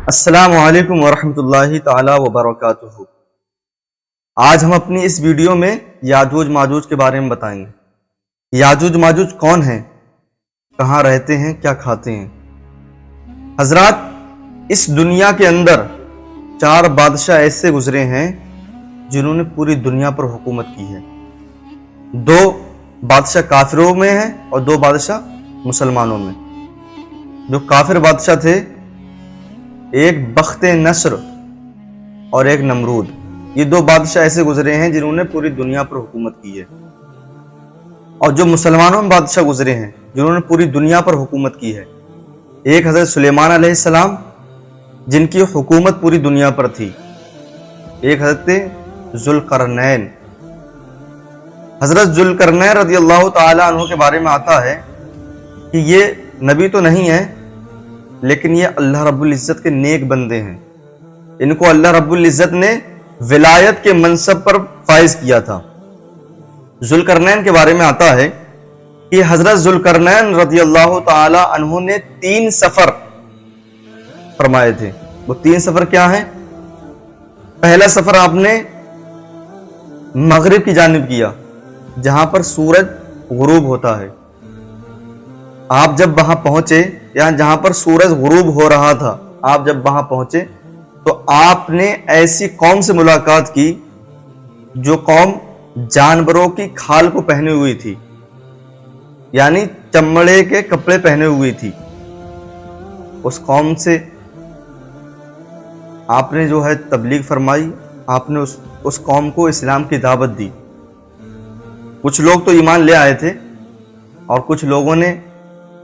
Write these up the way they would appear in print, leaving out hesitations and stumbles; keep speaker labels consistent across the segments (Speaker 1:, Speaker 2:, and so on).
Speaker 1: السلام علیکم ورحمۃ اللہ تعالی وبرکاتہ۔ آج ہم اپنی اس ویڈیو میں یاجوج ماجوج کے بارے میں بتائیں گے۔ یاجوج ماجوج کون ہیں، کہاں رہتے ہیں، کیا کھاتے ہیں؟ حضرات، اس دنیا کے اندر 4 بادشاہ ایسے گزرے ہیں جنہوں نے پوری دنیا پر حکومت کی ہے۔ 2 بادشاہ کافروں میں ہیں اور 2 بادشاہ مسلمانوں میں۔ جو کافر بادشاہ تھے، ایک بخت نصر اور ایک نمرود، یہ 2 بادشاہ ایسے گزرے ہیں جنہوں نے پوری دنیا پر حکومت کی ہے۔ اور جو مسلمانوں میں بادشاہ گزرے ہیں جنہوں نے پوری دنیا پر حکومت کی ہے، ایک حضرت سلیمان علیہ السلام جن کی حکومت پوری دنیا پر تھی، ایک حضرت ذوالقرنین۔ حضرت ذوالقرنین رضی اللہ تعالی عنہ کے بارے میں آتا ہے کہ یہ نبی تو نہیں ہے، لیکن یہ اللہ رب العزت کے نیک بندے ہیں۔ ان کو اللہ رب العزت نے ولایت کے منصب پر فائز کیا تھا۔ ذوالقرنین کے بارے میں آتا ہے کہ حضرت ذوالقرنین رضی اللہ تعالی عنہ نے 3 سفر فرمائے تھے۔ وہ 3 سفر کیا ہیں؟ پہلا سفر آپ نے مغرب کی جانب کیا، جہاں پر سورج غروب ہوتا ہے۔ آپ جب وہاں پہنچے، یا جہاں پر سورج غروب ہو رہا تھا، آپ جب وہاں پہنچے تو آپ نے ایسی قوم سے ملاقات کی جو قوم جانوروں کی کھال کو پہنے ہوئی تھی، یعنی چمڑے کے کپڑے پہنے ہوئی تھی۔ اس قوم سے آپ نے جو ہے تبلیغ فرمائی، آپ نے اس قوم کو اسلام کی دعوت دی۔ کچھ لوگ تو ایمان لے آئے تھے اور کچھ لوگوں نے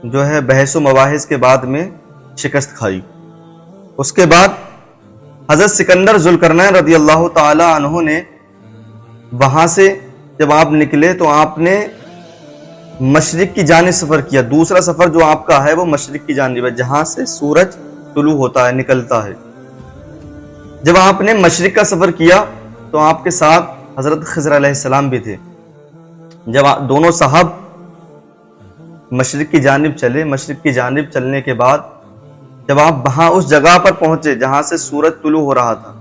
Speaker 1: جو ہے بحث و مباحث کے بعد میں شکست کھائی۔ اس کے بعد حضرت سکندر ذوالقرنین رضی اللہ تعالی عنہ نے وہاں سے جب آپ نکلے تو آپ نے مشرق کی جانب سفر کیا۔ دوسرا سفر جو آپ کا ہے وہ مشرق کی جانب ہے، جہاں سے سورج طلوع ہوتا ہے، نکلتا ہے۔ جب آپ نے مشرق کا سفر کیا تو آپ کے ساتھ حضرت خضر علیہ السلام بھی تھے۔ جب دونوں صاحب مشرق کی جانب چلے، مشرق کی جانب چلنے کے بعد جب آپ وہاں اس جگہ پر پہنچے جہاں سے سورج طلوع ہو رہا تھا،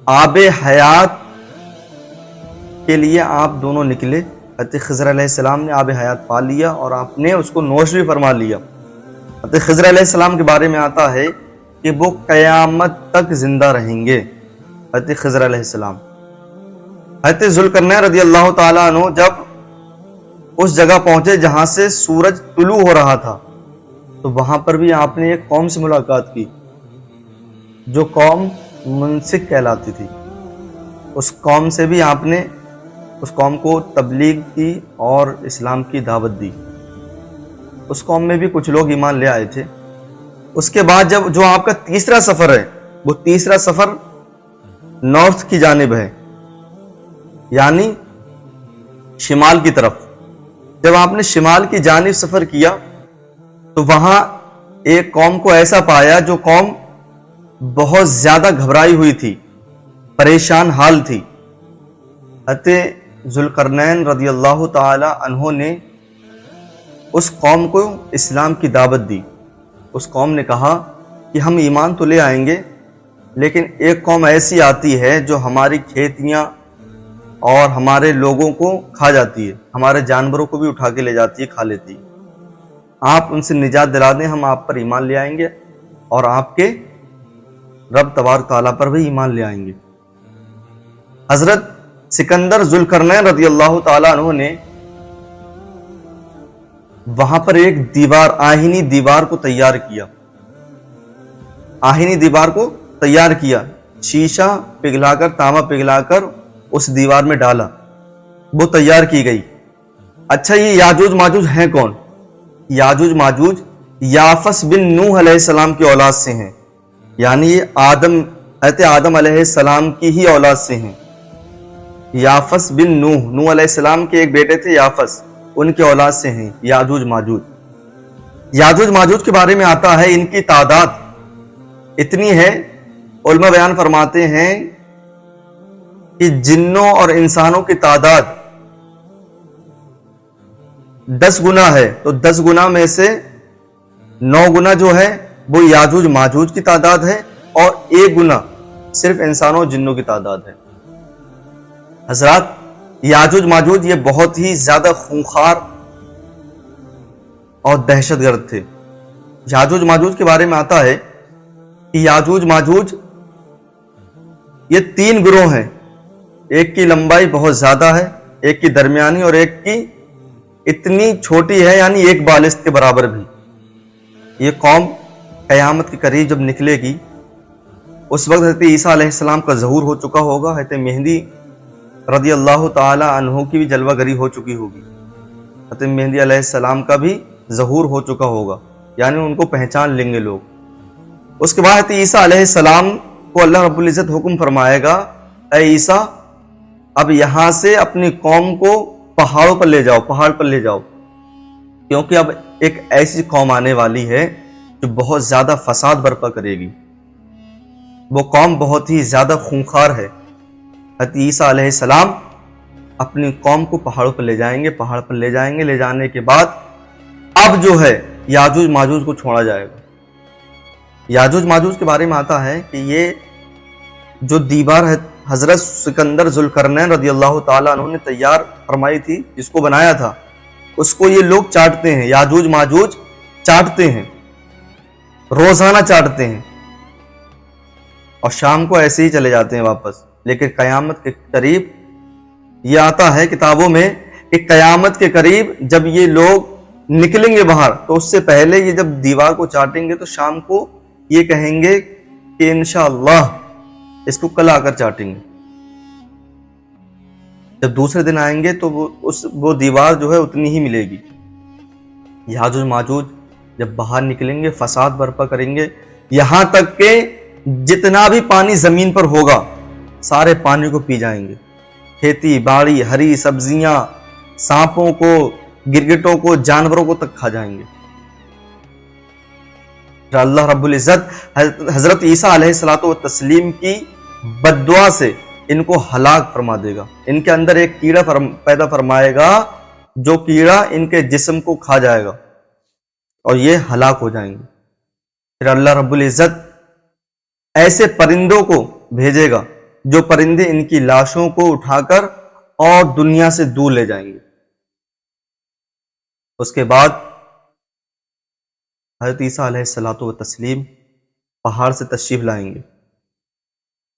Speaker 1: آب حیات کے لیے آپ دونوں نکلے۔ حضرت خضر علیہ السلام نے آب حیات پا لیا اور آپ نے اس کو نوش بھی فرما لیا۔ حضرت خضر علیہ السلام کے بارے میں آتا ہے کہ وہ قیامت تک زندہ رہیں گے۔ حضرت خضر علیہ السلام۔ حضرت ذوالقرنین رضی اللہ تعالیٰ عنہ جب اس جگہ پہنچے جہاں سے سورج طلوع ہو رہا تھا تو وہاں پر بھی آپ نے ایک قوم سے ملاقات کی جو قوم منسک کہلاتی تھی۔ اس قوم سے بھی آپ نے اس قوم کو تبلیغ کی اور اسلام کی دعوت دی۔ اس قوم میں بھی کچھ لوگ ایمان لے آئے تھے۔ اس کے بعد جب جو آپ کا تیسرا سفر ہے، وہ تیسرا سفر نارتھ کی جانب ہے، یعنی شمال کی طرف۔ جب آپ نے شمال کی جانب سفر کیا تو وہاں ایک قوم کو ایسا پایا جو قوم بہت زیادہ گھبرائی ہوئی تھی، پریشان حال تھی۔ حضرت ذوالقرنین رضی اللہ تعالی عنہ نے اس قوم کو اسلام کی دعوت دی۔ اس قوم نے کہا کہ ہم ایمان تو لے آئیں گے، لیکن ایک قوم ایسی آتی ہے جو ہماری کھیتیاں اور ہمارے لوگوں کو کھا جاتی ہے، ہمارے جانوروں کو بھی اٹھا کے لے جاتی ہے، کھا لیتی ہے۔ آپ ان سے نجات دلا دیں، ہم آپ پر ایمان لے آئیں گے اور آپ کے رب تبارک تعالیٰ پر بھی ایمان لے آئیں گے۔ حضرت سکندر ذوالقرنین رضی اللہ تعالیٰ عنہ نے وہاں پر ایک دیوار، آہنی دیوار کو تیار کیا۔ آہنی دیوار کو تیار کیا، شیشہ پگھلا کر، تانبا پگھلا کر اس دیوار میں ڈالا، وہ تیار کی گئی۔ اچھا، یہ یاجوج ماجوج ہیں کون؟ یاجوج ماجوج یافس بن نوح علیہ السلام کی اولاد سے ہیں، یعنی یہ حضرت آدم علیہ السلام کی ہی اولاد سے ہیں۔ یافس بن نوح علیہ السلام کے ایک بیٹے تھے یافس، ان کی اولاد سے ہیں یاجوج ماجوج۔ یاجوج ماجوج کے بارے میں آتا ہے ان کی تعداد اتنی ہے، علماء بیان فرماتے ہیں کہ جنوں اور انسانوں کی تعداد 10 گنا ہے، تو 10 گنا میں سے 9 گنا جو ہے وہ یاجوج ماجوج کی تعداد ہے اور 1 گنا صرف انسانوں اور جنوں کی تعداد ہے۔ حضرات یاجوج ماجوج یہ بہت ہی زیادہ خونخوار اور دہشت گرد تھے۔ یاجوج ماجوج کے بارے میں آتا ہے کہ یاجوج ماجوج یہ 3 گروہ ہیں، ایک کی لمبائی بہت زیادہ ہے، ایک کی درمیانی اور ایک کی اتنی چھوٹی ہے یعنی 1 بالست کے برابر بھی۔ یہ قوم قیامت کے قریب جب نکلے گی اس وقت حضرت عیسیٰ علیہ السلام کا ظہور ہو چکا ہوگا، حضرت مہدی رضی اللہ تعالی عنہ کی بھی جلوہ گری ہو چکی ہوگی، حضرت مہدی علیہ السلام کا بھی ظہور ہو چکا ہوگا، یعنی ان کو پہچان لیں گے لوگ۔ اس کے بعد حضرت عیسیٰ علیہ السلام کو اللہ رب العزت حکم فرمائے گا، اے عیسیٰ اب یہاں سے اپنی قوم کو پہاڑوں پر لے جاؤ، پہاڑ پر لے جاؤ، کیونکہ اب ایک ایسی قوم آنے والی ہے جو بہت زیادہ فساد برپا کرے گی۔ وہ قوم بہت ہی زیادہ خونخوار ہے۔ حضرت عیسیٰ علیہ السلام اپنی قوم کو پہاڑوں پر لے جائیں گے، پہاڑ پر لے جائیں گے، لے جانے کے بعد اب جو ہے یاجوج ماجوج کو چھوڑا جائے گا۔ یاجوج ماجوج کے بارے میں آتا ہے کہ یہ جو دیوار ہے حضرت سکندر ذوالقرنین رضی اللہ تعالیٰ عنہ نے تیار فرمائی تھی، جس کو بنایا تھا، اس کو یہ لوگ چاٹتے ہیں، یاجوج ماجوج چاٹتے ہیں، روزانہ چاٹتے ہیں اور شام کو ایسے ہی چلے جاتے ہیں واپس۔ لیکن قیامت کے قریب یہ آتا ہے کتابوں میں کہ قیامت کے قریب جب یہ لوگ نکلیں گے باہر تو اس سے پہلے یہ جب دیوار کو چاٹیں گے تو شام کو یہ کہیں گے کہ انشاءاللہ اس کو کل آ کر چاٹیں گے۔ جب دوسرے دن آئیں گے تو وہ دیوار جو ہے اتنی ہی ملے گی۔ یاجوج ماجوج جب باہر نکلیں گے فساد برپا کریں گے، یہاں تک کہ جتنا بھی پانی زمین پر ہوگا سارے پانی کو پی جائیں گے، کھیتی باڑی، ہری سبزیاں، سانپوں کو، گرگٹوں کو، جانوروں کو تک کھا جائیں گے۔ اللہ رب العزت حضرت عیسیٰ علیہ الصلوۃ والتسلیم کی بد دعا سے ان کو ہلاک فرما دے گا۔ ان کے اندر ایک کیڑا پیدا فرمائے گا جو کیڑا ان کے جسم کو کھا جائے گا اور یہ ہلاک ہو جائیں گے۔ پھر اللہ رب العزت ایسے پرندوں کو بھیجے گا جو پرندے ان کی لاشوں کو اٹھا کر اور دنیا سے دور لے جائیں گے۔ اس کے بعد حضرت عیسیٰ علیہ الصلوۃ والتسلیم پہاڑ سے تشریف لائیں گے۔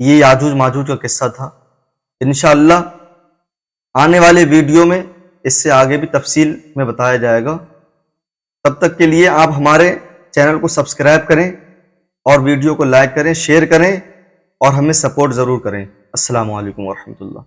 Speaker 1: یہ یاجوج ماجوج کا قصہ تھا۔ انشاءاللہ آنے والے ویڈیو میں اس سے آگے بھی تفصیل میں بتایا جائے گا۔ تب تک کے لیے آپ ہمارے چینل کو سبسکرائب کریں اور ویڈیو کو لائک کریں، شیئر کریں اور ہمیں سپورٹ ضرور کریں۔ السلام علیکم ورحمۃ اللہ۔